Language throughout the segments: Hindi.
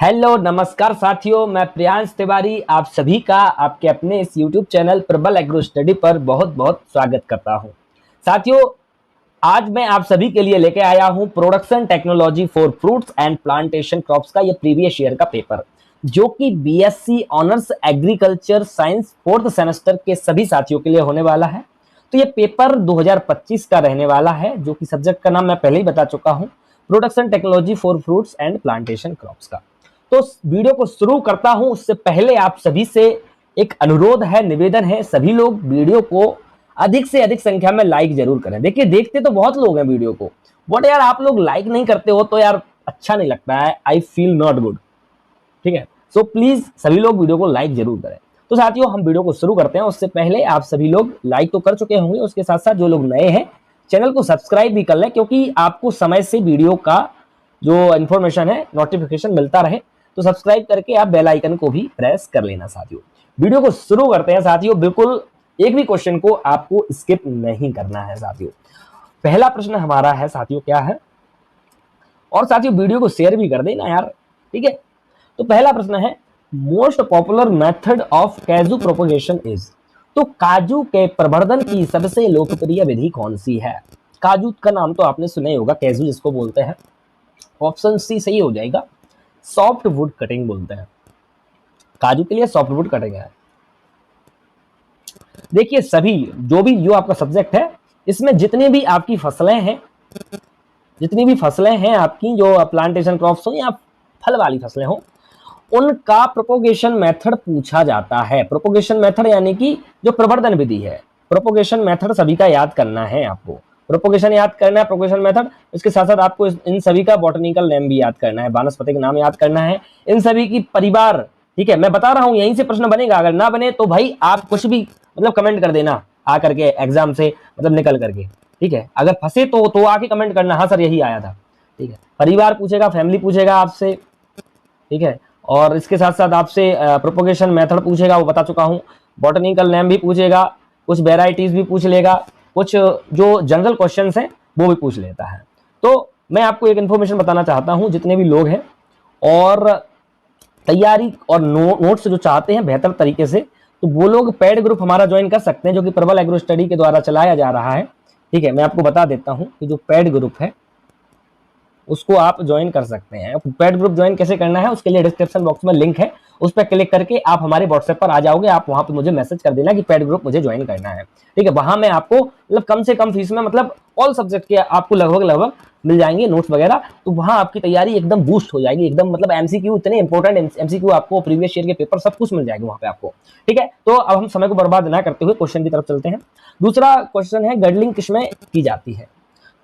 हेलो नमस्कार साथियों, मैं प्रियांश तिवारी आप सभी का आपके अपने इस YouTube चैनल प्रबल एग्रो स्टडी पर बहुत बहुत स्वागत करता हूं। साथियों, आज मैं आप सभी के लिए लेके आया हूं production technology for fruits and plantation crops का ये प्रीवियस ईयर का पेपर, जो कि BSc honours agriculture science fourth semester के सभी साथियों के लिए होने वाला है। तो ये पेपर 2025 का रहने वाला है, जो कि सब्जेक्ट का नाम मैं पहले ही बता चुका हूं, production technology for fruits and plantation crops का। तो वीडियो को शुरू करता हूं उससे पहले आप सभी से एक अनुरोध है, निवेदन है, सभी लोग वीडियो को अधिक से अधिक संख्या में लाइक जरूर करें। देखिए, देखते तो बहुत लोग हैं वीडियो को, बट यार आप लोग लाइक नहीं करते हो तो यार अच्छा नहीं लगता है, आई फील नॉट गुड। ठीक है, सो प्लीज सभी लोग वीडियो को लाइक जरूर करें। तो साथियों, हम वीडियो को शुरू करते हैं। उससे पहले आप सभी लोग लाइक तो कर चुके होंगे, उसके साथ साथ जो लोग नए हैं चैनल को सब्सक्राइब भी कर लें, क्योंकि आपको समय से वीडियो का जो इन्फॉर्मेशन है, नोटिफिकेशन मिलता रहे। तो सब्सक्राइब करके आप बेल आइकन को भी प्रेस कर लेना। साथियों, वीडियो को शुरू करते हैं। साथियों, बिल्कुल एक भी क्वेश्चन को आपको स्किप नहीं करना है। साथियों, पहला प्रश्न हमारा है, साथियों क्या है, और साथियों वीडियो को शेयर भी कर देना यार, ठीक है। तो पहला प्रश्न है, मोस्ट पॉपुलर मेथड ऑफ काजू प्रोपगेशन इज। तो काजू के प्रवर्धन की सबसे लोकप्रिय विधि कौन सी है? काजू का नाम तो आपने सुना ही होगा, काजू जिसको बोलते हैं। ऑप्शन सी सही हो जाएगा, सॉफ्ट वुड कटिंग बोलते हैं। काजू के लिए सॉफ्ट वुड कटिंग है। देखिए, सभी जो आपका सब्जेक्ट है, इसमें जितनी भी आपकी फसलें हैं, जितनी भी फसलें हैं आपकी, जो प्लांटेशन क्रॉप्स हो या फल वाली फसलें हो, उनका प्रोपोगेशन मेथड पूछा जाता है। प्रोपोगेशन मेथड यानी कि जो प्रवर्धन विधि है, प्रोपोगेशन मेथड सभी का याद करना है आपको। प्रोपोगेशन याद करना है, प्रोपोगेशन मेथड, इसके साथ साथ आपको इन सभी का बॉटनिकल नेम भी याद करना है, वानस्पतिक नाम याद करना है, इन सभी की परिवार। ठीक है, मैं बता रहा हूं, यहीं से प्रश्न बनेगा। अगर ना बने तो भाई आप कुछ भी मतलब कमेंट कर देना आकर के एग्जाम से, मतलब निकल करके। ठीक है, अगर फंसे तो आके कमेंट करना, हाँ सर यही आया था। ठीक है, परिवार पूछेगा, फैमिली पूछेगा आपसे। ठीक है, और इसके साथ साथ आपसे प्रोपोगेशन मेथड पूछेगा, वो बता चुका हूं। बॉटनिकल नेम भी पूछेगा, कुछ वेराइटीज भी पूछ लेगा, कुछ जो जनरल क्वेश्चंस हैं वो भी पूछ लेता है। तो मैं आपको एक इन्फॉर्मेशन बताना चाहता हूं, जितने भी लोग हैं और तैयारी और नोट्स जो चाहते हैं बेहतर तरीके से, तो वो लोग पेड ग्रुप हमारा ज्वाइन कर सकते हैं, जो कि प्रबल एग्रो स्टडी के द्वारा चलाया जा रहा है। ठीक है, मैं आपको बता देता हूं कि जो पेड ग्रुप है उसको आप ज्वाइन कर सकते हैं। पेड ग्रुप ज्वाइन कैसे करना है, उसके लिए डिस्क्रिप्शन बॉक्स में लिंक है, उस पर क्लिक करके आप हमारे व्हाट्सएप पर आ जाओगे। आप वहां पे मुझे मैसेज कर देना कि पेड ग्रुप मुझे ज्वाइन करना है। ठीक है, वहां मैं आपको मतलब कम से कम फीस में, मतलब ऑल सब्जेक्ट के आपको लगभग मिल जाएंगे नोट्स वगैरह। तो वहां आपकी तैयारी एकदम बूस्ट हो जाएगी, एकदम मतलब एमसीक्यू, इतने इंपॉर्टेंट एमसीक्यू आपको, प्रीवियस ईयर के पेपर सब कुछ मिल जाएगा वहां पे आपको। ठीक है, तो अब हम समय को बर्बाद ना करते हुए क्वेश्चन की तरफ चलते हैं। दूसरा क्वेश्चन है, गडलिंग किसमें की जाती है?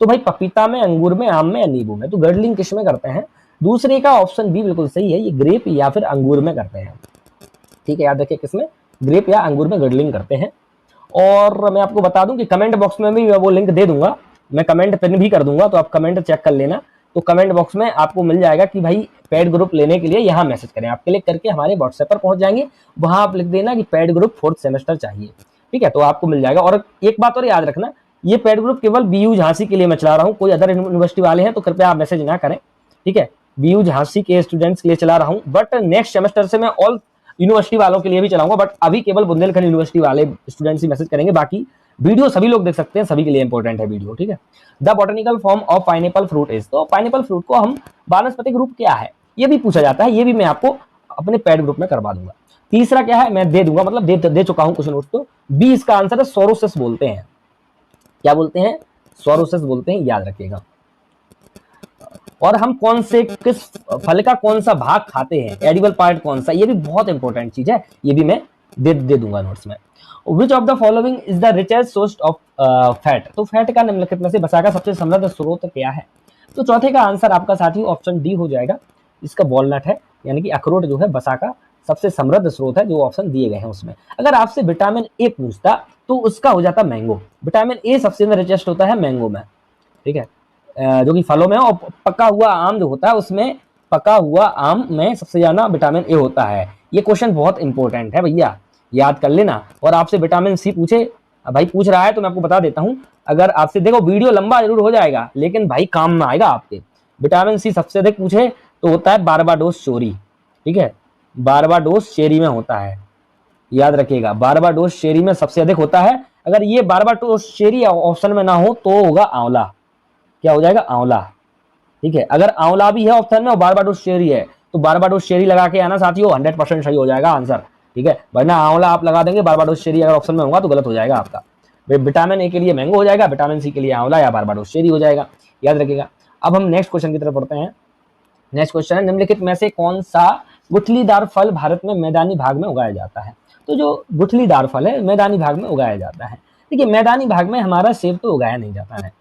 तो भाई पपीता में, अंगूर में, आम में या नींबू में। तो गडलिंग किसमें करते हैं? दूसरे का ऑप्शन बी बिल्कुल सही है, ये ग्रेप या फिर अंगूर में करते हैं। ठीक है, याद रखिए, किसमें? ग्रेप या अंगूर में गडलिंग करते हैं। और मैं आपको बता दूं कि कमेंट बॉक्स में भी वो लिंक दे दूंगा, मैं कमेंट पिन भी कर दूंगा, तो आप कमेंट चेक कर लेना। तो कमेंट बॉक्स में आपको मिल जाएगा कि भाई पेड ग्रुप लेने के लिए यहाँ मैसेज करें। आप क्लिक करके हमारे व्हाट्सएप पर पहुंच जाएंगे, वहां आप लिख देना कि पेड ग्रुप फोर्थ सेमेस्टर चाहिए। ठीक है, तो आपको मिल जाएगा। और एक बात और याद रखना, ये पेड ग्रुप केवल बीयू झांसी के लिए मैं चला रहा हूँ, कोई अदर यूनिवर्सिटी वाले हैं तो कृपया आप मैसेज ना करें। ठीक है, बीयू झांसी के स्टूडेंट्स के लिए चला रहा हूँ, बट नेक्स्ट सेमेस्टर से मैं ऑल यूनिवर्सिटी वालों के लिए भी चलाऊंगा। बट अभी केवल बुंदेलखंड यूनिवर्सिटी वाले स्टूडेंट्स ही मैसेज करेंगे, बाकी वीडियो सभी लोग देख सकते हैं, सभी के लिए इंपॉर्टेंट है वीडियो। ठीक है, the botanical form of pineapple fruit is. तो पाइनएप्पल फ्रूट को हम वानस्पतिक रूप क्या है, ये भी पूछा जाता है, ये भी मैं आपको अपने पेड ग्रुप में करवा दूंगा। तीसरा क्या है, मैं दे दूंगा, मतलब दे चुका हूं कुछ नोट्स। तो बी इसका आंसर है, सोरोसिस बोलते हैं। क्या बोलते हैं? सोरोसिस बोलते हैं, याद रखिएगा। और हम कौन से, किस फल का कौन सा भाग खाते हैं, एडिबल पार्ट कौन सा, ये भी बहुत इंपॉर्टेंट चीज है, ये भी मैं दे दूंगा नोट्स में। विच of the following is the richest source of fat. तो फैट का निम्नलिखित में से वसा का सबसे समृद्ध स्रोत क्या है? तो चौथे का आंसर आपका साथी ऑप्शन डी हो जाएगा, इसका वॉलनट है, यानी कि अखरोट जो है वसा का सबसे समृद्ध स्रोत है, जो ऑप्शन दिए गए हैं उसमें। अगर आपसे विटामिन ए पूछता तो उसका हो जाता मैंगो। विटामिन ए सबसे ज्यादा रिचेस्ट होता है मैंगो में। ठीक है, जो कि फलों में, और पका हुआ आम जो होता है उसमें, पका हुआ आम में सबसे ज्यादा विटामिन ए होता है। ये क्वेश्चन बहुत इंपॉर्टेंट है भैया, याद कर लेना। और आपसे विटामिन सी पूछे, भाई पूछ रहा है तो मैं आपको बता देता हूं, अगर आपसे, देखो वीडियो लंबा जरूर हो जाएगा लेकिन भाई काम में आएगा आपके। विटामिन सी सबसे अधिक पूछे तो होता है बारबाडोस चोरी। ठीक है, बारबाडोस चेरी में होता है, याद रखिएगा बारबाडोस चेरी में सबसे अधिक होता है। अगर ये बारबाडोस चेरी ऑप्शन में ना हो तो होगा आंवला, क्या हो जाएगा आंवला, ठीक है। अगर आंवला भी है ऑप्शन में और बारबाडोस चेरी है तो बारबाडोस चेरी लगा के आना साथियों, 100% सही हो जाएगा आंसर, ठीक है। वरना आंवला आप लगा देंगे, बारबाडोस चेरी अगर ऑप्शन में होगा तो गलत हो जाएगा आपका। विटामिन ए के लिए मैंगो हो जाएगा, विटामिन सी के लिए आंवला या बारबाडोस चेरी हो जाएगा, याद रखिएगा। अब हम नेक्स्ट क्वेश्चन की तरफ बढ़ते हैं। नेक्स्ट क्वेश्चन है, निम्नलिखित में से कौन सा गुठलीदार फल भारत में मैदानी भाग में उगाया जाता है। तो जो गुठलीदार फल है मैदानी भाग में उगाया जाता है। देखिए मैदानी भाग में हमारा सेब तो उगाया नहीं जाता है,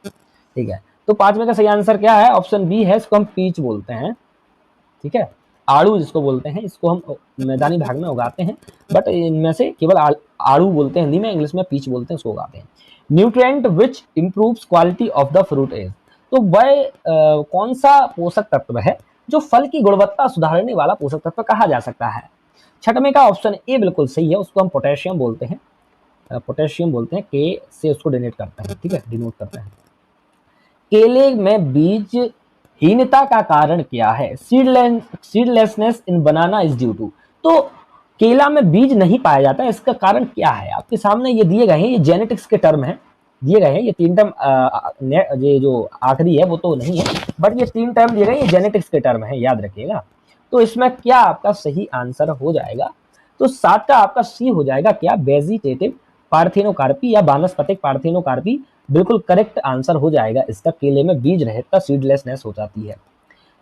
ठीक है। तो पांचवे का सही आंसर क्या है, ऑप्शन बी है, इसको हम पीच बोलते हैं, ठीक है, आड़ू जिसको बोलते हैं, इसको हम मैदानी भाग में उगाते हैं, बट इनमें से केवल आड़ू बोलते हैं हिंदी में, इंग्लिश में पीच बोलते हैं, उसको उगाते हैं। Nutrient which improves quality of the fruit is, तो वह कौन सा पोषक तत्व है जो फल की गुणवत्ता सुधारने वाला पोषक तत्व कहा जा सकता है। छठवें का ऑप्शन ए बिल्कुल सही है, उसको हम पोटेशियम बोलते हैं, पोटेशियम बोलते हैं, के से उसको डिनोट करते हैं, ठीक है, डिनोट करते हैं। केले में बीज हीनता का कारण क्या है, सीडलेसनेस इन बनाना इज ड्यू टू, तो केला में बीज नहीं पाया जाता है, इसका कारण क्या है आपके सामने ये दिए गए हैं, ये जेनेटिक्स के टर्म है दिए गए हैं, ये 3 टर्म ये जो आखिरी है वो तो नहीं है, बट ये 3 टर्म दिए गए, ये जेनेटिक्स के टर्म है, याद रखिएगा। तो इसमें क्या आपका सही आंसर हो जाएगा, तो 7 का आपका सी हो जाएगा, क्या वेजिटेटिव पार्थेनोकार्पी या वानस्पतिक पार्थेनोकार्पी, बिल्कुल करेक्ट आंसर हो जाएगा इसका, केले में बीज रहता सीडलेसनेस हो जाती है।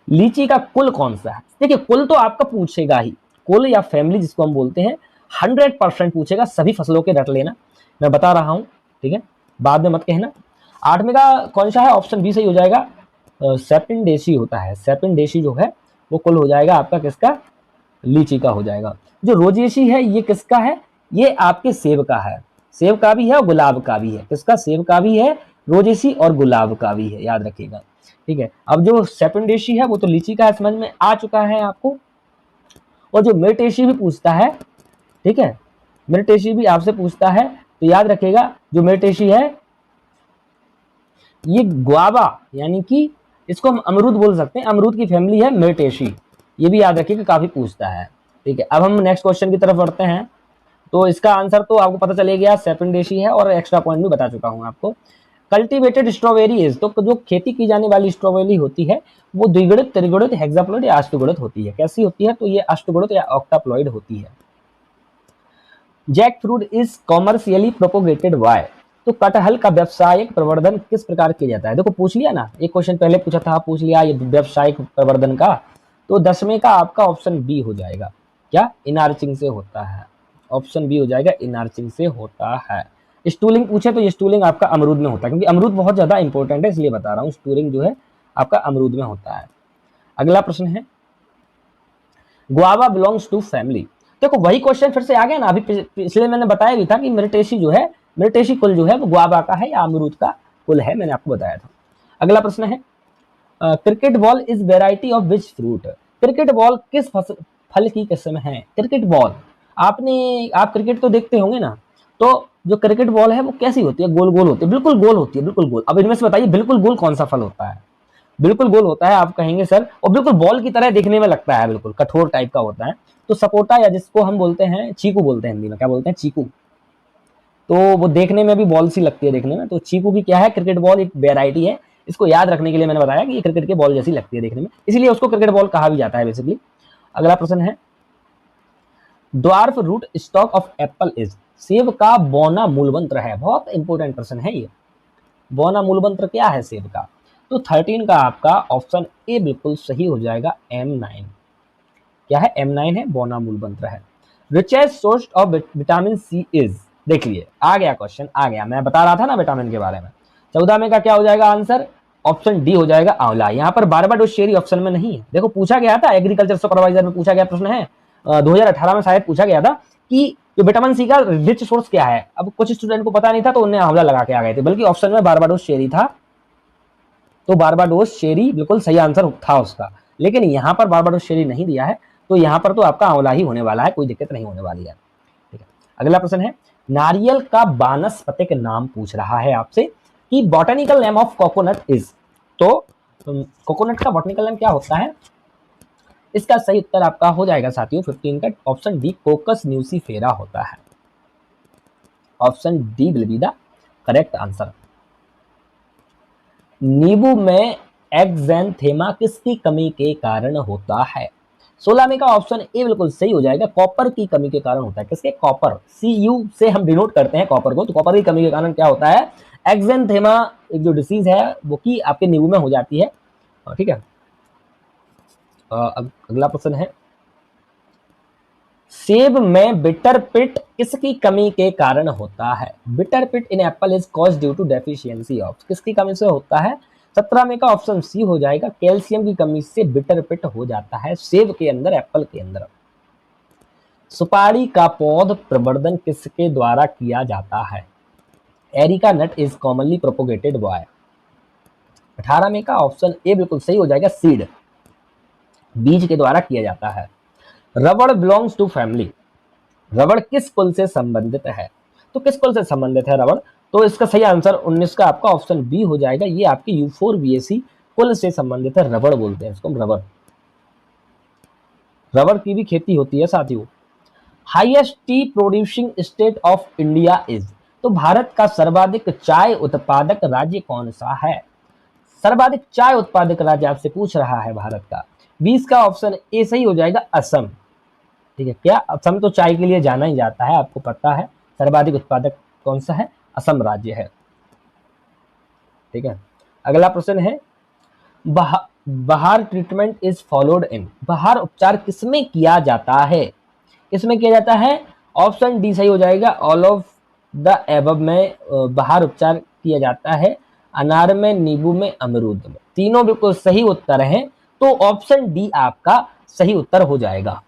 लीची का कुल कौन सा है, देखिए कुल तो आपका पूछेगा ही, कुल या फैमिली जिसको हम बोलते हैं 100% पूछेगा, सभी फसलों के रट लेना, मैं बता रहा हूं, ठीक है, बाद में मत कहना। 8वें का कौन सा है, ऑप्शन बी सही हो जाएगा, सेपिनडेसी होता है, सेपिनडेसी जो है वो कुल हो जाएगा आपका किसका, लीची का हो जाएगा। जो रोजेसी है ये किसका है, ये आपके सेब का है, सेब का भी है और गुलाब का भी है, किसका, सेब का भी है, रोजेसी और गुलाब का भी है, याद रखिएगा, ठीक है। अब जो सेपिनडेसी है वो तो लीची का है, समझ में आ चुका है आपको। और जो मिर्टेसी भी पूछता है, ठीक है, मिर्टेसी भी आपसे पूछता है, तो याद रखिएगा जो मिर्टेसी है ये ग्वावा, यानी कि इसको हम अमरूद बोल सकते हैं, अमरूद की फैमिली है मिर्टेसी, ये भी याद रखिएगा, काफी पूछता है, ठीक है। अब हम नेक्स्ट क्वेश्चन की तरफ बढ़ते हैं। तो इसका आंसर तो आपको पता चले गया, सेपिनडेसी है, और एक्स्ट्रा पॉइंट भी बता चुका हूं आपको। कल्टीवेटेड स्ट्रॉबेरी इज, तो जो खेती की जाने वाली स्ट्रॉबेरी होती है वो द्विगुणित, त्रिगुणित, हेक्साप्लॉइड या अष्टगुणित होती है, कैसी होती है, तो ये अष्टगुणित या ऑक्टाप्लॉइड होती है। Jackfruit is commercially propagated by, तो कटहल का व्यावसायिक प्रवर्धन किस प्रकार किया जाता है, देखो पूछ लिया ना, एक क्वेश्चन पहले पूछा था, पूछ लिया ये व्यावसायिक प्रवर्धन का, तो 10वें का आपका ऑप्शन बी हो जाएगा, क्या, इनार्चिंग से होता है, ऑप्शन बी हो जाएगा, इनार्चिंग से होता है। स्टूलिंग पूछे तो ये स्टूलिंग आपका अमरूद में होता है, क्योंकि अमरूद बहुत ज्यादा इंपॉर्टेंट है इसलिए बता रहा हूँ, स्टूलिंग जो है आपका अमरूद में होता है। अगला प्रश्न है, गुआवा बिलोंग्स टू फैमिली, देखो वही क्वेश्चन फिर से आ गया ना, अभी पिछले मैंने बताया भी था कि मिर्टेसी जो है, मिर्टेसी कुल जो है वो गुआवा का है या अमरूद का कुल है, मैंने आपको बताया था। अगला प्रश्न है, cricket ball is variety of which fruit, cricket ball किस फल की किस्म है, क्रिकेट बॉल, आप क्रिकेट तो देखते होंगे ना, तो जो क्रिकेट बॉल है वो कैसी होती है, गोल गोल होती है, बिल्कुल गोल होती है, बिल्कुल गोल। अब इनमें से बताइए बिल्कुल गोल कौन सा फल होता है, बिल्कुल गोल होता है, आप कहेंगे सर, और बिल्कुल बॉल की तरह देखने में लगता है, बिल्कुल कठोर टाइप का होता है, तो सपोटा या जिसको हम बोलते हैं चीकू बोलते हैं हिंदी में, क्या बोलते हैं, चीकू, तो वो देखने में भी बॉल सी लगती है देखने में, तो चीकू भी क्या है, क्रिकेट बॉल एक वेराइटी है, इसको याद रखने के लिए मैंने बताया कि ये क्रिकेट के बॉल जैसी लगती है देखने में, इसलिए उसको क्रिकेट बॉल कहा भी जाता है बेसिकली। अगला प्रश्न है, dwarf rootstock of apple is, सेब का बौना मूलमंत्र है, बहुत इंपॉर्टेंट प्रश्न है ये, बौना मूलमंत्र क्या है सेब का, तो 13 का आपका ऑप्शन ए बिल्कुल सही हो जाएगा, M9, क्या है, M9 है, बौना मूलमंत्र है। Richest source of vitamin C is, देख लिए आ गया क्वेश्चन, आ गया, मैं बता रहा था ना विटामिन के बारे में। 14 में का क्या हो जाएगा आंसर, ऑप्शन डी हो जाएगा, आंवला। यहाँ पर बारबाडोस चेरी ऑप्शन में नहीं है, देखो पूछा गया था एग्रीकल्चर सुपरवाइजर में, पूछा गया प्रश्न है 2018 में शायद पूछा गया था कि जो विटामिन सी का रिच सोर्स क्या है, अब कुछ स्टूडेंट को पता नहीं था तो उन्हें आंवला लगा के आ गए थे, बल्कि ऑप्शन में बारबाडोस चेरी था, तो बारबाडोस चेरी बिल्कुल सही आंसर था उसका, लेकिन यहाँ पर बारबाडोस चेरी नहीं दिया है, तो यहाँ पर तो आपका आंवला ही होने वाला है, कोई दिक्कत नहीं होने वाली है, ठीक है। अगला प्रश्न है, नारियल का वानस्पतिक नाम पूछ रहा है आपसे कि botanical name of coconut is, तो कोकोनट का बॉटनिकल नेम क्या होता है, इसका सही उत्तर आपका हो जाएगा साथियों 15 का ऑप्शन डी, कोकस न्यूसीफेरा होता है। Option D will be the correct answer. नींबू में एक्जेंथेमा किसकी कमी के कारण होता है? 16 में का ऑप्शन ए बिल्कुल सही हो जाएगा, कॉपर की कमी के कारण होता है। किसके? कॉपर, Cu से हम डिनोट करते हैं कॉपर को, तो कॉपर की कमी के कारण क्या होता है? एक्जेंथेमा एक जो डिसीज है वो की आपके नींबू में हो जाती है। ठीक है, अब अगला प्रश्न है, सेब में बिटर पिट किसकी कमी के कारण होता है? Bitter pit in apple is cause due to deficiency of, किसकी कमी से होता है? 17 में का ऑप्शन सी हो जाएगा, कैल्शियम की कमी से बिटर पिट हो जाता है सेब के अंदर, एप्पल के अंदर। सुपारी का पौध प्रवर्धन किसके द्वारा किया जाता है? Areca nut is commonly propagated by. 18 में का ऑप्शन ए बिल्कुल सही हो जाएगा, सीड, बीज के द्वारा किया जाता है। रबड़ बिलोंग्स टू फैमिली, रबड़ किस कुल से संबंधित है? तो किस कुल से संबंधित है रबड़? तो इसका सही आंसर 19 का आपका ऑप्शन बी हो जाएगा, ये आपके यूफोरबिएसी कुल से संबंधित है, रबड़ बोलते हैं इसको रबड़। रबड़ की भी खेती होती है साथियों। Highest T producing state of India is, तो भारत का सर्वाधिक चाय उत्पादक राज्य कौन सा है? सर्वाधिक चाय उत्पादक राज्य आपसे पूछ रहा है भारत का। 20 का ऑप्शन ए सही हो जाएगा, असम। ठीक है, क्या असम तो चाय के लिए जाना ही जाता है, आपको पता है सर्वाधिक उत्पादक कौन सा है? असम राज्य है। ठीक है, अगला प्रश्न है, बहार ट्रीटमेंट इज फॉलोड इन, बहार उपचार किसमें किया जाता है? किसमें किया जाता है? ऑप्शन डी सही हो जाएगा, ऑल ऑफ द एबव में बहार उपचार किया जाता है, अनार में, नींबू में, अमरूद में। तीनों बिल्कुल सही उत्तर हैं, तो ऑप्शन डी आपका सही उत्तर हो जाएगा।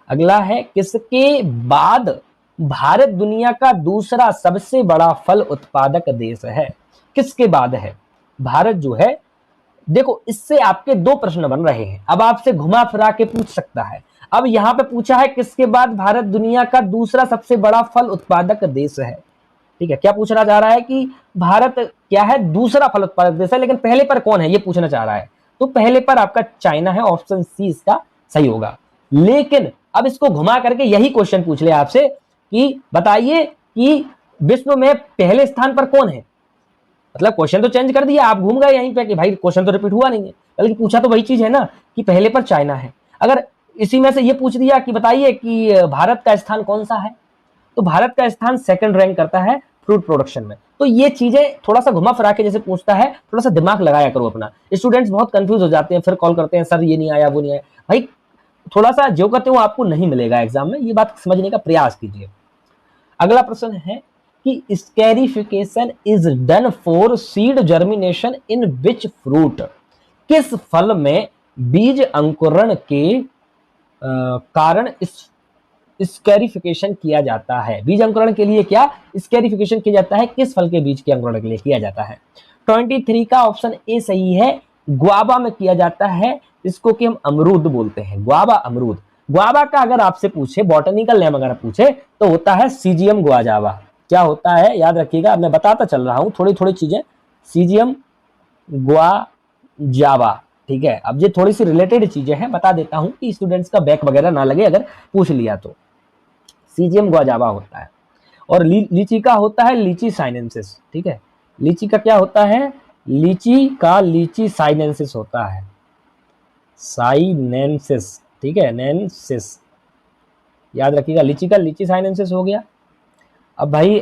अगला है, किसके बाद भारत दुनिया का दूसरा सबसे बड़ा फल उत्पादक देश है? किसके बाद है भारत जो है? देखो, इससे आपके दो प्रश्न बन रहे हैं, अब आपसे घुमा फिरा के पूछ सकता है। अब यहां पे पूछा है किसके बाद भारत दुनिया का दूसरा सबसे बड़ा फल उत्पादक देश है। ठीक है, क्या पूछना चाह रहा है कि भारत क्या है? दूसरा फल उत्पादक देश है, लेकिन पहले पर कौन है ये पूछना चाह रहा है। तो पहले पर आपका चाइना है, ऑप्शन सी इसका सही होगा। लेकिन अब इसको घुमा करके यही क्वेश्चन पूछ ले आपसे कि बताइए कि विश्व में पहले स्थान पर कौन है। मतलब क्वेश्चन तो चेंज कर दिया, आप घूम गए यहीं पे कि भाई क्वेश्चन तो रिपीट हुआ नहीं है, बल्कि पूछा तो वही चीज है ना कि पहले पर चाइना है। अगर इसी में से ये पूछ दिया कि बताइए कि भारत का स्थान कौन सा है, तो भारत का स्थान सेकंड रैंक करता है फ्रूट प्रोडक्शन में। तो ये चीजें थोड़ा सा घुमा फिरा के जैसे पूछता है, थोड़ा सा दिमाग लगाया करो अपना। स्टूडेंट्स बहुत कंफ्यूज हो जाते हैं, फिर कॉल करते हैं सर ये नहीं आया वो नहीं आया। भाई थोड़ा सा जो कहते हो आपको नहीं मिलेगा एग्जाम में, ये बात समझने का प्रयास कीजिए। अगला प्रश्न है कि scarification is done for seed germination in which fruit, किस फल में बीज अंकुरण के कारण स्कैरिफिकेशन किया जाता है? बीज अंकुरण के लिए क्या स्कैरिफिकेशन किया जाता है? किस फल के बीज के अंकुरण के लिए किया जाता है? 23 का ऑप्शन ए सही है, ग्वाबा में किया जाता है, इसको कि हम अमरूद बोलते हैं, ग्वाबा अमरूद। ग्वाबा का अगर आपसे पूछे बॉटनिकल नेम अगर पूछे तो होता है सीजियम ग्वाजावा। क्या होता है याद रखिएगा, मैं बताता चल रहा हूं थोड़ी थोड़ी चीजें। सीजियम ग्वाजावा, ठीक है। अब ये थोड़ी सी रिलेटेड चीजें हैं, बता देता हूं कि स्टूडेंट्स का बैक वगैरह ना लगे अगर पूछ लिया तो। सीजियम ग्वाजावा होता है। और लीची का होता है लीची साइनेंसिस, ठीक है। लीची का क्या होता है? लीची का लीची साइनेंसिस होता है, साइनेंसिस, ठीक है, नेंसिस याद रखिएगा। लीची का लीची साइनेंसिस हो गया। अब भाई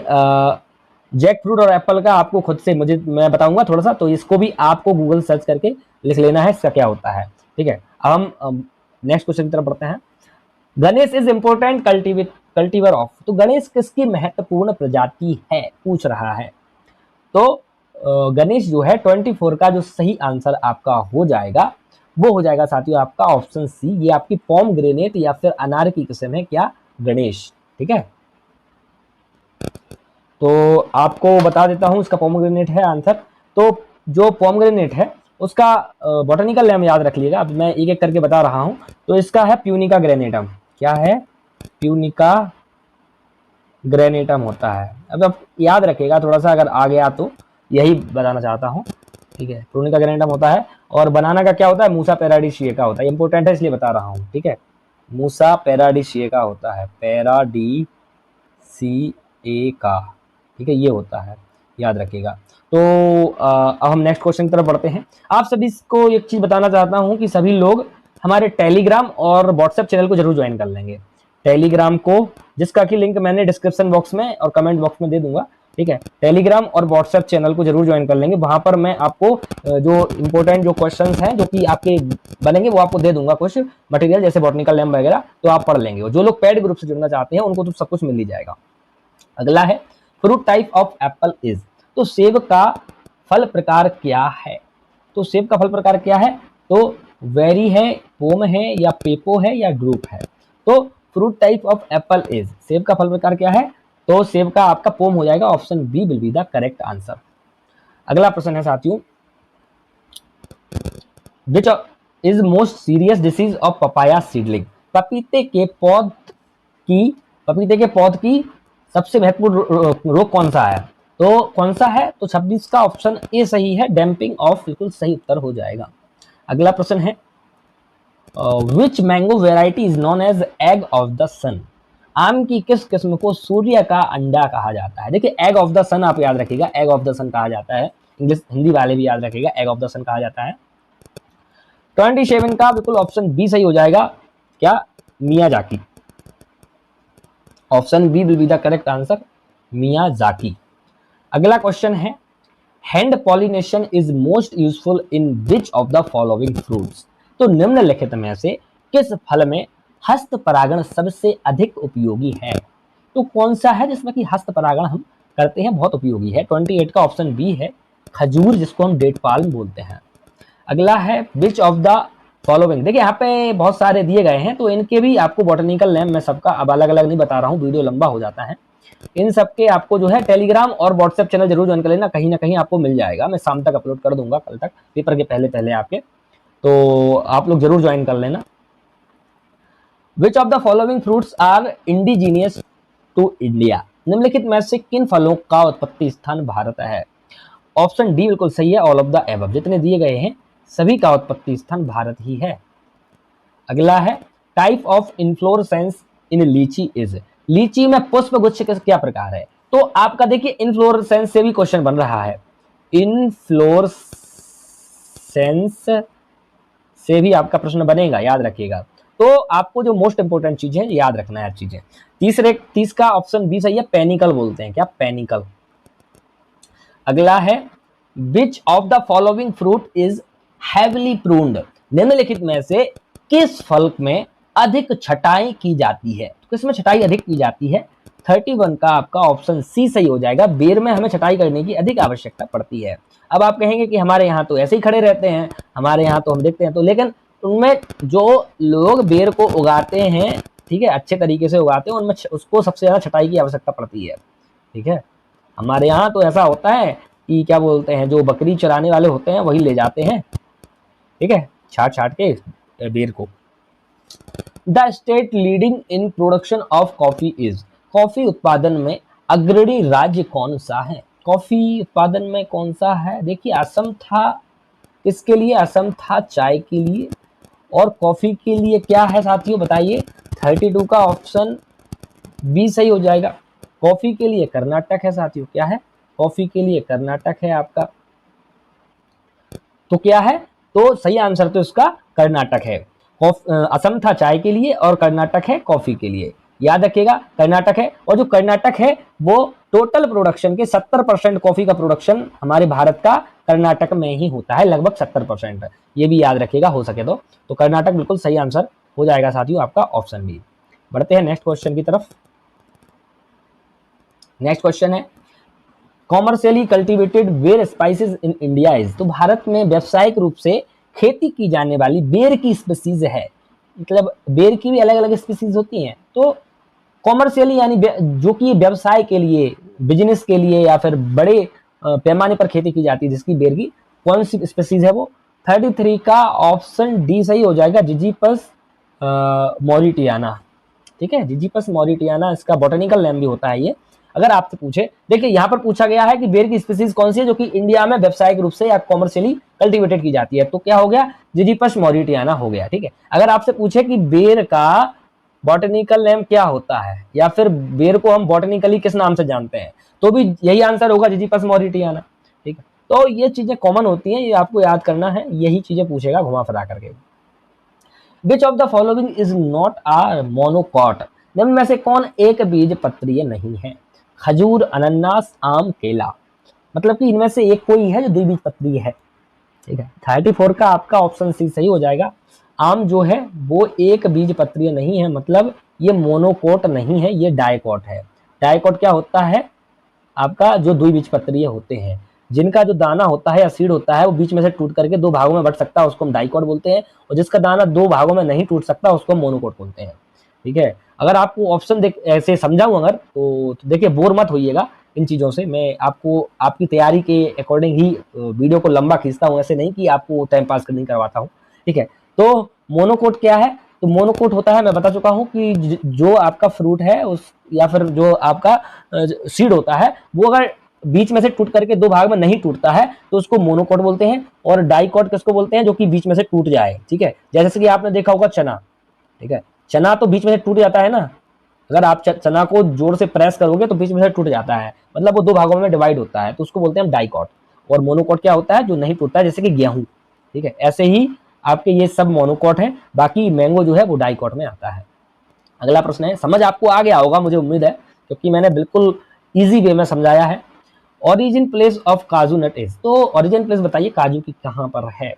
जैक फ्रूट और एप्पल का आपको खुद से मैं बताऊंगा थोड़ा सा, तो इसको भी आपको गूगल सर्च करके लिख लेना है इसका क्या होता है, ठीक है। अब हम नेक्स्ट क्वेश्चन की तरफ बढ़ते हैं। Ganesh is important cultivar of, तो गणेश किसकी महत्वपूर्ण प्रजाति है पूछ रहा है। तो गणेश जो है 24 का जो सही आंसर आपका हो जाएगा वो हो जाएगा साथियों आपका ऑप्शन सी, ये आपकी पॉम ग्रेनेट या फिर अनार की किस्म है क्या, गणेश, ठीक है। तो आपको बता देता हूं इसका पोमोग्रेनेट है आंसर। तो जो पोमोग्रेनेट है उसका बॉटनिकल नेम याद रख लीजिएगा, अब मैं एक एक करके बता रहा हूं। तो इसका है प्यूनिका ग्रेनेटम, क्या है? प्यूनिका ग्रेनेटम होता है। अब आप याद रखिएगा थोड़ा सा, अगर आ गया तो यही बताना चाहता हूं। ठीक है, प्रूनिका ग्रैंडम होता है। और बनाना का क्या होता है, मूसा पेराडिशिएका होता है। इंपॉर्टेंट है इसलिए बता रहा हूँ, ठीक है, मूसा पेराडिशिएका होता है, पेराडिशिएका, ठीक है, ये होता है, याद रखिएगा। तो अब हम नेक्स्ट क्वेश्चन की तरफ बढ़ते हैं। आप सभी को एक चीज बताना चाहता हूं कि सभी लोग हमारे टेलीग्राम और व्हाट्सएप चैनल को जरूर ज्वाइन कर लेंगे। टेलीग्राम को, जिसका कि लिंक मैंने डिस्क्रिप्शन बॉक्स में और कमेंट बॉक्स में दे दूंगा, ठीक है। टेलीग्राम और व्हाट्सएप चैनल को जरूर ज्वाइन कर लेंगे। वहां पर मैं आपको जो इंपॉर्टेंट जो क्वेश्चंस हैं जो कि आपके बनेंगे वो आपको दे दूंगा, कुछ मटेरियल जैसे बॉटनिकल लैम्प वगैरह, तो आप पढ़ लेंगे। जो लोग पेड ग्रुप से जुड़ना चाहते हैं उनको तो सब कुछ मिल ही जाएगा। अगला है fruit type of apple is, तो सेब का फल प्रकार क्या है? तो सेब का फल प्रकार क्या है? तो वेरी है, पोम है, या पेपो है, या ग्रुप है। तो fruit type of apple is, सेब का फल प्रकार क्या है? तो सेब का आपका पोम हो जाएगा, option B will be the correct answer. अगला प्रश्न है साथियों, which is most serious disease of papaya seedling, पपीते के पौध की सबसे महत्वपूर्ण रोग कौन सा है? तो कौन सा है? तो 26 का ऑप्शन ए सही है, डैम्पिंग ऑफ, बिल्कुल सही उत्तर हो जाएगा। अगला प्रश्न है, which mango variety is known as egg of the sun, आम की किस किस्म को सूर्य का अंडा कहा जाता है? देखिए, एग ऑफ द सन आप याद रखिएगा, एग ऑफ द सन कहा जाता है, इंग्लिश हिंदी वाले भी याद रखिएगा, एग ऑफ द सन कहा जाता है। 27 का बिल्कुल ऑप्शन बी सही हो जाएगा, क्या? Miyazaki, option B will be the correct answer, Miyazaki. अगला क्वेश्चन है, hand pollination is most useful in which of the following fruits, तो निम्नलिखित में से किस फल में हस्त परागण सबसे अधिक उपयोगी है? तो कौन सा है जिसमें कि हस्त परागण हम करते हैं, बहुत उपयोगी है? 28 का ऑप्शन बी है, खजूर, जिसको हम डेट पाल्म बोलते हैं। अगला है, विच ऑफ द फॉलोइंग, देखिए यहाँ पे बहुत सारे दिए गए हैं, तो इनके भी आपको बॉटनिकल नेम में सबका अब अलग अलग नहीं बता रहा हूँ, वीडियो लंबा हो जाता है। इन सबके आपको जो है टेलीग्राम और व्हाट्सएप चैनल जरूर ज्वाइन कर लेना, कहीं ना कहीं आपको मिल जाएगा, मैं शाम तक अपलोड कर दूंगा, कल तक, पेपर के पहले पहले आपके, तो आप लोग जरूर ज्वाइन कर लेना। Which of the following fruits are indigenous to India, निम्नलिखित में से किन फलों का उत्पत्ति स्थान भारत है? ऑप्शन डी बिल्कुल सही है, ऑल ऑफ द एबव, जितने दिए गए हैं सभी का उत्पत्ति स्थान भारत ही है। अगला है, टाइप ऑफ इन्फ्लोरेसेंस इन लीची इज, लीची में पुष्प गुच्छ क्या प्रकार है? तो आपका देखिए इन्फ्लोरेसेंस से भी क्वेश्चन बन रहा है, इन्फ्लोरेसेंस से भी आपका प्रश्न बनेगा, याद रखिएगा। तो आपको जो मोस्ट इंपोर्टेंट चीज है याद रखना है चीजें। 30 का ऑप्शन बी सही है, पेनिकल बोलते हैं, क्या? पेनिकल। अगला है, विच of the following fruit is heavily pruned, निम्नलिखित में से किस फल में अधिक छटाई की जाती है? तो किसमें छटाई अधिक की जाती है? 31 का आपका ऑप्शन सी सही हो जाएगा, बेर में हमें छटाई करने की अधिक आवश्यकता पड़ती है। अब आप कहेंगे कि हमारे यहाँ तो ऐसे ही खड़े रहते हैं, हमारे यहाँ तो हम देखते हैं, तो लेकिन उनमें जो लोग बेर को उगाते हैं, ठीक है, अच्छे तरीके से उगाते हैं, उनमें उसको सबसे ज्यादा छटाई की आवश्यकता पड़ती है, ठीक है। हमारे यहाँ तो ऐसा होता है कि क्या बोलते हैं, जो बकरी चराने वाले होते हैं वही ले जाते हैं, ठीक है, छाट छाट के बेर को। The state leading in production of coffee is, coffee उत्पादन में अग्रणी राज्य कौन सा है? कॉफी उत्पादन में कौन सा है? देखिए, असम था, किसके लिए? असम था चाय के लिए, और कॉफी के लिए क्या है साथियों बताइए? 32 का ऑप्शन बी सही हो जाएगा, कॉफी के लिए कर्नाटक है साथियों, क्या है? कॉफी के लिए कर्नाटक है आपका, तो क्या है? तो सही आंसर तो इसका कर्नाटक है। असम था चाय के लिए और कर्नाटक है कॉफी के लिए, याद रखिएगा, कर्नाटक है। और जो कर्नाटक है वो टोटल प्रोडक्शन के 70% कॉफी का प्रोडक्शन हमारे भारत का कर्नाटक में ही होता है, लगभग 70%, ये भी याद रखिएगा हो सके तो कर्नाटक बिल्कुल सही आंसर हो जाएगा साथियों आपका, ऑप्शन बी। बढ़ते हैं नेक्स्ट क्वेश्चन की तरफ। नेक्स्ट क्वेश्चन है, कॉमर्शियली कल्टीवेटेड बेर स्पाइसेस इन इंडिया इज, तो भारत में व्यावसायिक रूप से खेती की जाने वाली बेर की स्पीसीज है, मतलब बेर की भी अलग अलग स्पीसीज होती हैं, तो कॉमर्शियली यानी जो कि व्यवसाय के लिए, बिजनेस के लिए या फिर बड़े पैमाने पर खेती की जाती है जिसकी बेर की, कौन सी स्पीसीज है वो? 33 का ऑप्शन डी सही हो जाएगा, जिजीपस मॉरिटियाना, ठीक है, जिजीपस मॉरिटियाना इसका बॉटनिकल नेम भी होता है ये। अगर आपसे पूछे, देखिए यहाँ पर पूछा गया है कि बेर की स्पीसीज कौन सी है जो कि इंडिया में व्यावसायिक रूप से या कॉमर्शियली कल्टीवेटेड की जाती है, तो क्या हो गया, जिजिपस मॉरिटियाना हो गया। ठीक है, अगर आपसे पूछे कि बेर का बॉटनिकल नेम क्या होता है, या फिर बेर को हम बॉटनिकली किस नाम से जानते हैं, तो भी यही आंसर होगा, जिजिपस मॉरिटियाना। ठीक है, तो ये चीजें कॉमन होती हैं, ये आपको याद करना है, यही चीजें पूछेगा घुमा फिरा करके। विच of the following is not a monocot, निम्न में से कौन एक बीज पत्रीय नहीं है, खजूर, अनन्नास, आम, केला, मतलब कि इनमें से एक कोई है जो द्विबीजपत्री है। ठीक है, 34 का आपका ऑप्शन सी सही हो जाएगा। आम जो है वो एक बीजपत्रीय नहीं है, मतलब ये मोनोकोट नहीं है, ये डाइकोट है। डाइकोट क्या होता है, आपका जो द्विबीजपत्रीय होते हैं, जिनका जो दाना होता है या सीड होता है वो बीच में से टूट करके दो भागों में बट सकता है, उसको हम डाइकोट बोलते हैं, और जिसका दाना दो भागों में नहीं टूट सकता उसको हम मोनोकोट बोलते हैं। ठीक है, अगर आपको ऑप्शन ऐसे समझाऊं अगर, तो देखिए बोर मत होइएगा इन चीज़ों से, मैं आपको आपकी तैयारी के अकॉर्डिंग ही वीडियो को लंबा खींचता हूँ, ऐसे नहीं कि आपको टाइम पास करने करवाता हूँ। ठीक है, तो मोनोकोट क्या है, तो मोनोकोट होता है, मैं बता चुका हूँ कि जो आपका फ्रूट है उस, या फिर जो आपका सीड होता है, वो अगर बीच में से टूट करके दो भाग में नहीं टूटता है तो उसको मोनोकोट बोलते हैं। और डाइकोट किसको बोलते हैं, जो कि बीच में से टूट जाए। ठीक है, जैसे कि आपने देखा होगा चना, ठीक है, चना तो बीच में से टूट जाता है ना, अगर आप चना को जोर से प्रेस करोगे तो बीच में से टूट जाता है, मतलब वो दो भागों में डिवाइड होता है, तो उसको बोलते हैं डाइकोट। और मोनोकोट क्या होता है, जो नहीं टूटता है, जैसे कि गेहूं। ठीक है, ऐसे ही आपके ये सब मोनोकोट है, बाकी मैंगो जो है वो डाइकोट में आता है। अगला प्रश्न है, समझ आपको आ गया होगा मुझे उम्मीद है, क्योंकि मैंने बिल्कुल इजी वे में समझाया है। ओरिजिन प्लेस ऑफ काजू नट इज, तो ओरिजिन प्लेस बताइए काजू की कहां पर है।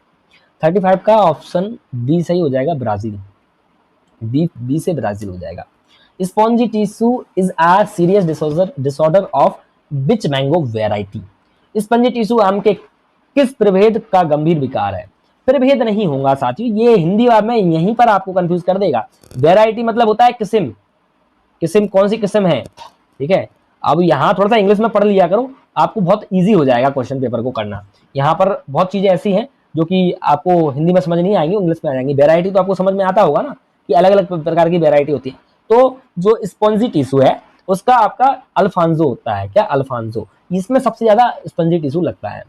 35 का ऑप्शन बी सही हो जाएगा, ब्राजील। बी से ब्राजील हो जाएगा। Spongy tissue is a serious disorder of which mango variety, spongy tissue आम के किस प्रभेद का गंभीर विकार है। प्रभेद नहीं होगा साथियों, ये हिंदी में यहीं पर आपको कंफ्यूज कर देगा। वेराइटी मतलब होता है किस्म, किस्म कौन सी किस्म है। ठीक है, अब यहाँ थोड़ा सा इंग्लिश में पढ़ लिया करो, आपको बहुत इजी हो जाएगा क्वेश्चन पेपर को करना। यहाँ पर बहुत चीजें ऐसी हैं जो कि आपको हिंदी में समझ नहीं आएंगी, इंग्लिश में आ जाएंगी। वेराइटी तो आपको समझ में आता होगा ना, कि अलग अलग प्रकार की वेराइटी होती है। तो जो स्पॉन्जी टिश्यू है उसका आपका अल्फांजो होता है, क्या अल्फांजो, इसमें सबसे ज्यादा स्पंजी टिश्यू लगता है।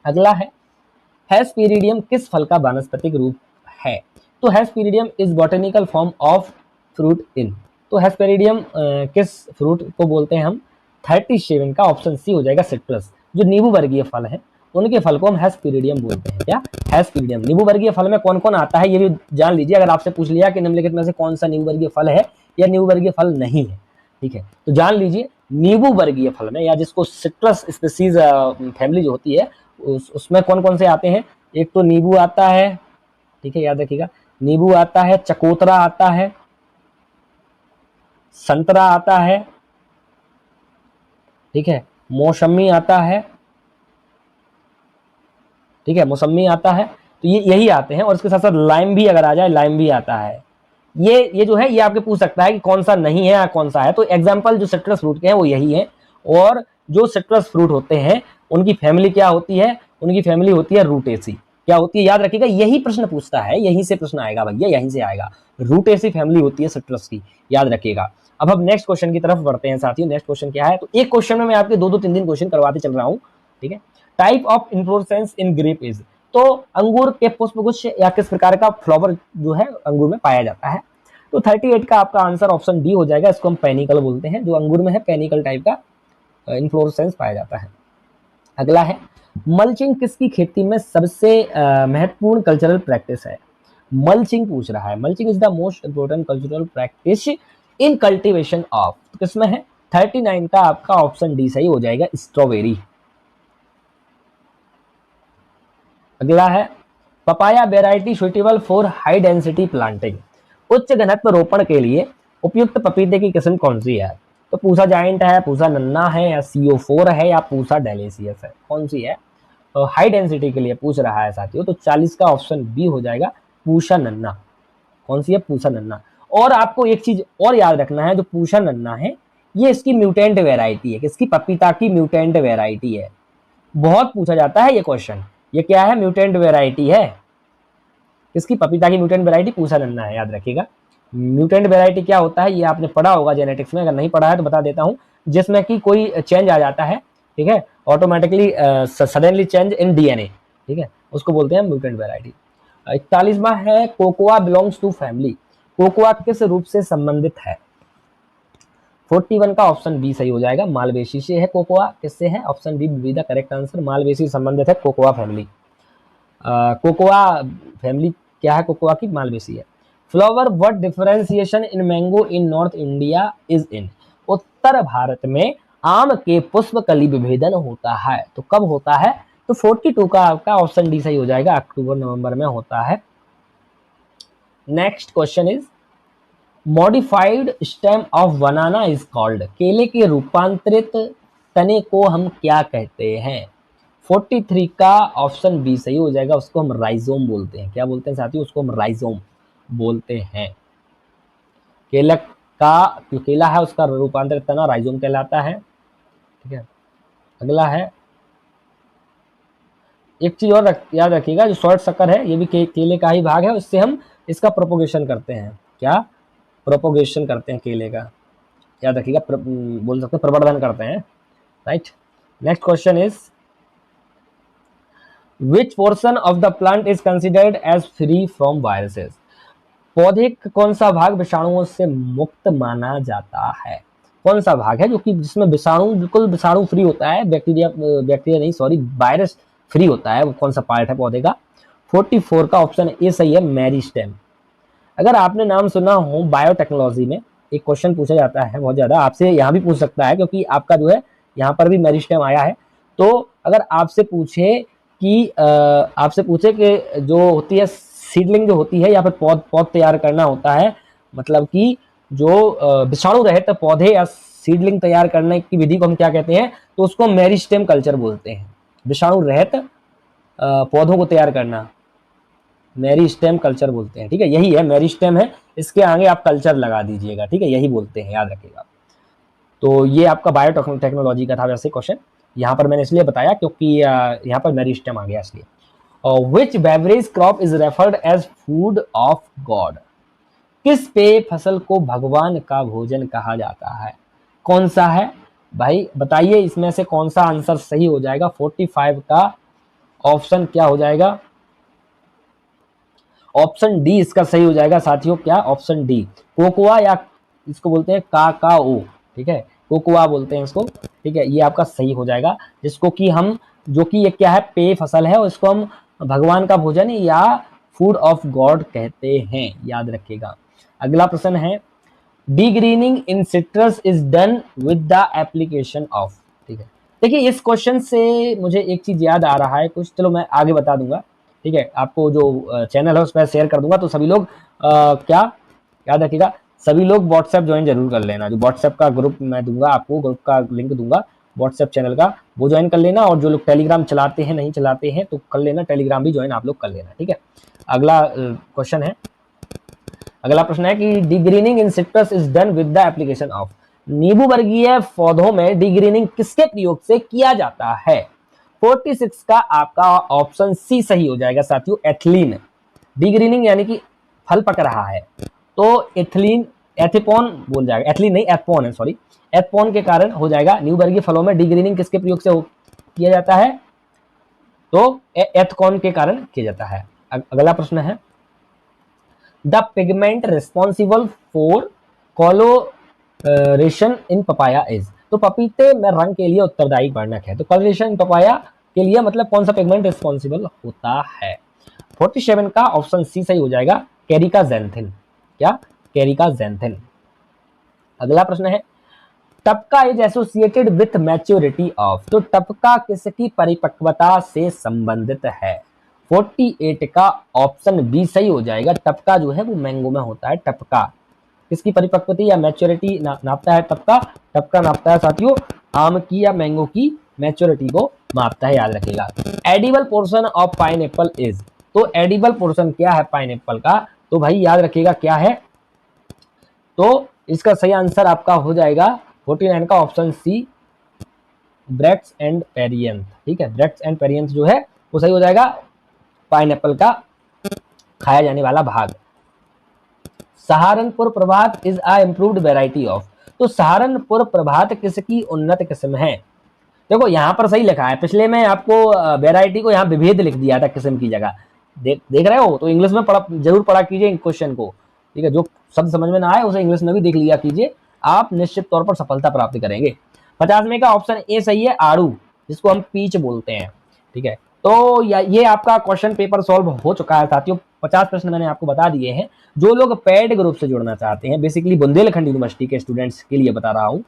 अगला है, हेस्पेरिडियम किस फल का वानस्पतिक रूप है, तो hesperidium is botanical form of fruit in, तो हेस्पेरिडियम किस फ्रूट को बोलते हैं हम। 37 का ऑप्शन सी हो जाएगा, सिट्रस। जो नींबू वर्गीय फल है उनके फल को हम हेस्पेरिडियम बोलते हैं, क्या हेस्पेरिडियम। नींबू वर्गीय फल में कौन कौन आता है ये भी जान लीजिए, अगर आपसे पूछ लिया कि निम्नलिखित में से कौन सा नींबू वर्गीय फल है या नींबू वर्गीय फल नहीं है। ठीक है, तो जान लीजिए नींबू वर्गीय फल में, या जिसको सिट्रस स्पीसीज फैमिली जो होती है उसमें कौन कौन से आते हैं। एक तो नींबू आता है, ठीक है याद रखिएगा, नींबू आता है, चकोतरा आता है, संतरा आता है, ठीक है, मौसमी आता है, ठीक है, मौसमी आता है, तो ये यही आते हैं। और इसके साथ साथ लाइम भी अगर आ जाए, लाइम भी आता है। ये जो है ये आपके पूछ सकता है कि कौन सा नहीं है या कौन सा है, तो एग्जाम्पल जो सिट्रस फ्रूट के हैं वो यही है। और जो सिट्रस फ्रूट होते हैं उनकी फैमिली क्या होती है, उनकी फैमिली होती है रूटेसी। क्या होती है याद रखिएगा, यही प्रश्न पूछता है, यहीं से प्रश्न आएगा भैया, यहीं से आएगा। रूटेसी फैमिली होती है सिट्रस की, याद रखिएगा। अब हम नेक्स्ट क्वेश्चन की तरफ बढ़ते हैं साथियों। नेक्स्ट क्वेश्चन क्या है, तो एक क्वेश्चन में मैं आपके दो 3 क्वेश्चन करवाते चल रहा हूं। ठीक है, type of inflorescence in grape is, तो अंगूर के पुष्पगुच्छ या किस प्रकार का फ्लावर जो है अंगूर में पाया जाता है। तो 38 का आपका आंसर ऑप्शन डी हो जाएगा, इसको हम पेनिकल बोलते हैं, जो अंगूर में है पेनिकल टाइप का इन्फ्लोरेसेंस पाया जाता है। अगला है, मल्चिंग किसकी खेती में सबसे महत्वपूर्ण कल्चरल प्रैक्टिस है। मल्चिंग पूछ रहा है, mulching is the most important cultural practice in cultivation of, किसमें है। 39 का आपका ऑप्शन डी सही हो जाएगा, स्ट्रॉबेरी। अगला है, papaya variety suitable for high density planting, उच्च घनत्व रोपण के लिए उपयुक्त पपीते की किस्म कौन सी है। तो पूसा जाइंट है, पूसा नन्ना है, या CO4 है, या पूसा डेलिसियस है, कौन सी है। तो हाई डेंसिटी के लिए पूछ रहा है साथियों, तो 40 का ऑप्शन बी हो जाएगा, पूसा नन्ना। कौन सी है, पूसा नन्ना। और आपको एक चीज और याद रखना है, जो पूसा नन्ना है ये इसकी म्यूटेंट वेराइटी है, किसकी, पपीता की म्यूटेंट वेराइटी है। बहुत पूछा जाता है ये क्वेश्चन, ये क्या है, म्यूटेंट वेराइटी है, किसकी, पपीता की म्यूटेंट वेराइटी पूसा नन्ना है, याद रखिएगा। म्यूटेंट वेराइटी क्या होता है ये आपने पढ़ा होगा जेनेटिक्स में, अगर नहीं पढ़ा है तो बता देता हूँ। जिसमें कि कोई चेंज आ जाता है, ठीक है, automatically suddenly change in DNA, ठीक है, उसको बोलते हैं म्यूटेंट वेराइटी। 41वां है cocoa belongs to family. Cocoa किस रूप से संबंधित है? 41 का ऑप्शन बी सही हो जाएगा, मालवेसी से है कोकोआ। किससे है? Option B be the correct answer, Malvaceae संबंधित है कोकोआ फैमिली। कोकोआ फैमिली क्या है कोकोआ की? मालवेसी है। Flower what differentiation in mango in north India is in. उत्तर भारत में आम के पुष्प कली विभेदन होता है, तो कब होता है? तो 42 का आपका ऑप्शन डी सही हो जाएगा, अक्टूबर नवंबर में होता है। Next question is modified stem of banana is called. केले के रूपांतरित तने को हम क्या कहते हैं? 43 का ऑप्शन बी सही हो जाएगा, उसको हम राइजोम बोलते हैं। क्या बोलते हैं साथियों? उसको हम राइजोम बोलते हैं। केला का जो केला है उसका रूपांतरित तना राइजोम कहलाता है, ठीक है। अगला है, एक चीज और याद रखिएगा, जो शॉर्ट शक्कर है ये भी केले का ही भाग है, उससे हम इसका प्रोपोगेशन करते हैं। क्या प्रोपोगेशन करते हैं केले का? याद रखिएगा, बोल सकते हैं प्रवर्धन करते हैं, right. Next question is which portion of the plant is considered as free from viruses. पौधे का कौन सा भाग विषाणुओं से मुक्त माना जाता है? कौन सा भाग है जो कि जिसमें विषाणु बिल्कुल विषाणु फ्री होता है, बैक्टीरिया नहीं सॉरी वायरस फ्री होता है, वो कौन सा पार्ट है पौधे का? 44 का ऑप्शन ए सही है, मेरिस्टेम। अगर आपने नाम सुना हो बायोटेक्नोलॉजी में, एक क्वेश्चन पूछा जाता है बहुत ज्यादा, आपसे यहाँ भी पूछ सकता है क्योंकि आपका जो है यहाँ पर भी मेरिस्टेम आया है। तो अगर आपसे पूछे कि जो होती है सीडलिंग जो होती है या फिर पौध तैयार करना होता है, मतलब कि जो विषाणु रहित पौधे या सीडलिंग तैयार करने की विधि को हम क्या कहते हैं? तो उसको मेरिस्टेम कल्चर बोलते हैं। विषाणु रहित पौधों को तैयार करना मेरिस्टेम कल्चर बोलते हैं, ठीक है। यही है मेरिस्टेम है, इसके आगे आप कल्चर लगा दीजिएगा, ठीक है, यही बोलते हैं, याद रखिएगा। तो ये आपका बायोटेक्नोलॉजी का था वैसे क्वेश्चन, यहाँ पर मैंने इसलिए बताया क्योंकि यहाँ पर मेरिस्टेम आ गया इसलिए। Which beverage crop is referred as food of god. किस पेय फसल को भगवान का भोजन कहा जाता है? कौन सा है भाई? बताइए इसमें से कौन सा आंसर सही हो जाएगा? 45 का ऑप्शन क्या हो जाएगा? ऑप्शन डी इसका सही हो जाएगा साथियों। क्या? ऑप्शन डी, कोकोआ, या इसको बोलते हैं काकाओ, ठीक है, कोकोआ बोलते हैं इसको, ठीक है, ये आपका सही हो जाएगा। जिसको कि हम, जो कि ये क्या है, पेय फसल है, और इसको हम भगवान का भोजन या फूड ऑफ गॉड कहते हैं, याद रखिएगा। अगला प्रश्न है degreening in citrus is done with the application of, ठीक है। देखिए इस क्वेश्चन से मुझे एक चीज याद आ रहा है कुछ, चलो मैं आगे बता दूंगा, ठीक है, आपको जो चैनल है उस पर शेयर कर दूंगा, तो सभी लोग क्या याद रखिएगा, सभी लोग व्हाट्सएप ज्वाइन जरूर कर लेना। जो व्हाट्सएप का ग्रुप मैं दूंगा आपको, ग्रुप का लिंक दूंगा व्हाट्सएप चैनल का, वो ज्वाइन कर लेना। और जो लोग टेलीग्राम चलाते हैं, नहीं चलाते हैं तो कर लेना, टेलीग्राम भी ज्वाइन आप लोग कर लेना, ठीक है। अगला क्वेश्चन है, अगला प्रश्न है कि degreening in citrus is done with the application of. नींबू वर्गीय पौधों में डीग्रीनिंग किसके प्रयोग से किया जाता है? 46 का आपका ऑप्शन सी सही हो जाएगा साथियों, एथिलीन। डीग्रीनिंग यानी कि फल पक रहा है, तो एथिलीन, एथिपोन बोल जाएगा, एथिलीन नहीं एथपोन है, सॉरी, एथपोन के कारण हो जाएगा। नींबू वर्गीय फलों में डीग्रीनिंग किसके प्रयोग से किया जाता है? तो एथकॉन के कारण किया जाता है। अगला प्रश्न है the pigment responsible for coloration in papaya is. तो पपीते में रंग के लिए उत्तरदायी वर्णक है, तो कॉलोरेशन इन पपाया के लिए मतलब कौन सा पिगमेंट रिस्पॉन्सिबल होता है? 47 का ऑप्शन सी सही हो जाएगा, कैरिका ज़ैंथिन। क्या? Carica xanthine. अगला प्रश्न है टपका is associated with maturity of. तो टपका किसकी परिपक्वता से संबंधित है? 48 का ऑप्शन बी सही हो जाएगा, टपका जो है वो मैंगो में होता है। टपका किसकी परिपक्वता या मैच्योरिटी नापता है? टपका नापता है साथियों आम की या मैंगो की मैच्योरिटी को मापता है, याद रखिएगा। Edible portion of pineapple is. तो एडिबल पोर्शन क्या है पाइनएप्पल का? तो भाई याद रखिएगा क्या है, तो इसका सही आंसर आपका हो जाएगा 49 का option C, bracts and perianth, ठीक है। ब्रेक्स एंड पेरियंथ जो है वो सही हो जाएगा, पाइनएप्पल का खाया जाने वाला भाग। Saharanpur Prabhat is a improved variety of. तो सहारनपुर प्रभात किसकी उन्नत किस्म है? देखो यहाँ पर सही लिखा है, पिछले में आपको वेराइटी को यहाँ विभेद लिख दिया था किस्म की जगह। देख रहे हो? तो इंग्लिश में जरूर पढ़ा कीजिए क्वेश्चन को, ठीक है। जो शब्द समझ में ना आए उसे इंग्लिश में भी देख लिया कीजिए, आप निश्चित तौर पर सफलता प्राप्त करेंगे। 50वें का ऑप्शन ए सही है, आड़ू, जिसको हम पीच बोलते हैं, ठीक है। तो ये आपका क्वेश्चन पेपर सॉल्व हो चुका है साथियों। 50 प्रश्न मैंने आपको बता दिए हैं। जो लोग पेड ग्रुप से जुड़ना चाहते हैं, बेसिकली बुंदेलखंड यूनिवर्सिटी के स्टूडेंट्स के लिए बता रहा हूं,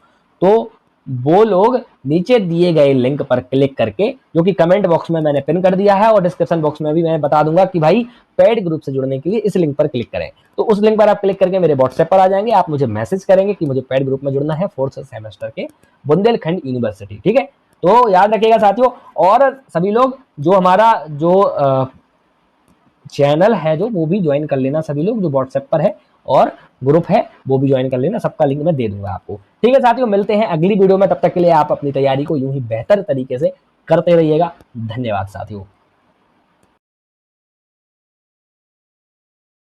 तो वो लोग नीचे दिए गए लिंक पर क्लिक करके, जो कि कमेंट बॉक्स में मैंने पिन कर दिया है और डिस्क्रिप्शन बॉक्स में भी मैं बता दूंगा कि भाई पेड ग्रुप से जुड़ने के लिए इस लिंक पर क्लिक करें। तो उस लिंक पर आप क्लिक करके मेरे व्हाट्सएप पर आ जाएंगे, आप मुझे मैसेज करेंगे कि मुझे पेड ग्रुप में जुड़ना है 4th सेमेस्टर के बुंदेलखंड यूनिवर्सिटी, ठीक है। तो याद रखिएगा साथियों, और सभी लोग जो हमारा जो चैनल है जो वो भी ज्वाइन कर लेना, सभी लोग जो व्हाट्सएप पर है और ग्रुप है वो भी ज्वाइन कर लेना, सबका लिंक मैं दे दूंगा आपको, ठीक है साथियों। मिलते हैं अगली वीडियो में, तब तक के लिए आप अपनी तैयारी को यूं ही बेहतर तरीके से करते रहिएगा। धन्यवाद साथियों।